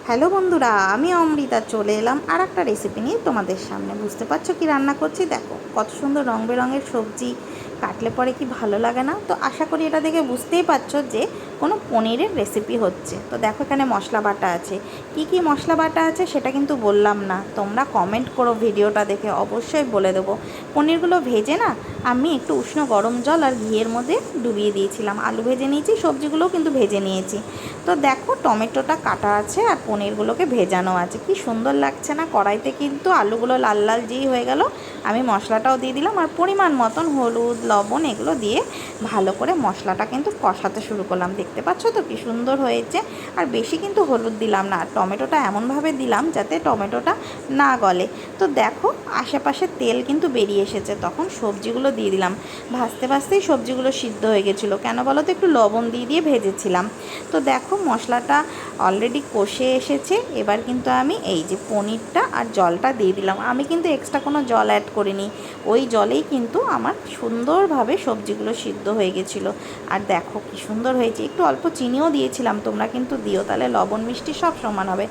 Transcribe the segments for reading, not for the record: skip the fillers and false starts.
Hello বন্ধুরা, আমি অমৃতা চলে এলাম আর একটা রেসিপি নিয়ে তোমাদের সামনে। বুঝতে পারছো কি রান্না করছি? দেখো কত সুন্দর রং বেরঙের সবজি, কাটলে পরে কি ভালো লাগে না? তো আশা করি এটা দেখে বুঝতেই পারছো যে কোনো পনিরের রেসিপি হচ্ছে। তো দেখো এখানে মশলা বাটা আছে। কি কি মশলা বাটা আছে সেটা কিন্তু বললাম না, তোমরা কমেন্ট করো, ভিডিওটা দেখে অবশ্যই বলে দেবো। পনিরগুলো ভেজে না আমি একটু উষ্ণ গরম জল আর ঘিয়ের মধ্যে ডুবিয়ে দিয়েছিলাম। আলু ভেজে নিয়েছি, সবজিগুলোও কিন্তু ভেজে নিয়েছি। তো দেখো টমেটোটা কাটা আছে আর পনিরগুলোকে ভেজানো আছে। কি সুন্দর লাগছে না? কড়াইতে কিন্তু আলুগুলো লাল লাল যেই হয়ে গেল, আমি মশলাটাও দিয়ে দিলাম আর পরিমাণ মতন হলুদ লবণ এগুলো দিয়ে ভালো করে মশলাটা কিন্তু কষাতে শুরু করলাম। দেখতে পাচ্ছ তো কি সুন্দর হয়েছে। আর বেশি কিন্তু হলুদ দিলাম না, আর টমেটোটা এমনভাবে দিলাম যাতে টমেটোটা না গলে। তো দেখো আশেপাশে তেল কিন্তু বেরিয়ে এসেছে, তখন সবজিগুলো দিয়ে দিলাম। ভাজতে ভাজতেই সবজিগুলো সিদ্ধ হয়ে গেছিলো, কেন বলো তো? একটু লবণ দিয়ে দিয়ে ভেজেছিলাম। তো দেখো মশলাটা অলরেডি কষে এসেছে। এবার কিন্তু আমি এই যে পনিরটা আর জলটা দিয়ে দিলাম। আমি কিন্তু এক্সট্রা কোনো জল অ্যাড করিনি, ওই জলেই কিন্তু আমার সুন্দরভাবে সবজিগুলো সিদ্ধ হয়ে গেছিলো। আর দেখো কি সুন্দর হয়েছে। একটু অল্প চিনিও দিয়েছিলাম, তোমরা কিন্তু দিও, তাহলে লবণ মিষ্টি সব সমান হবে।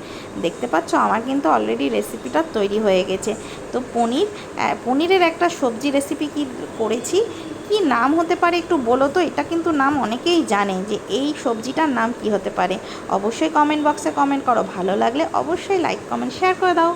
দেখতে পাচ্ছ আমার কিন্তু অলরেডি রেসিপিটা তৈরি হয়ে গেছে। তো পনিরের একটা সবজি রেসিপি কি করেছি, কি নাম হতে পারে একটু বলো তো? এটা কিন্তু নাম অনেকেই জানে যে এই সবজিটার নাম কি হতে পারে। অবশ্যই কমেন্ট বক্সে কমেন্ট করো, ভালো লাগলে অবশ্যই লাইক কমেন্ট শেয়ার করে দাও।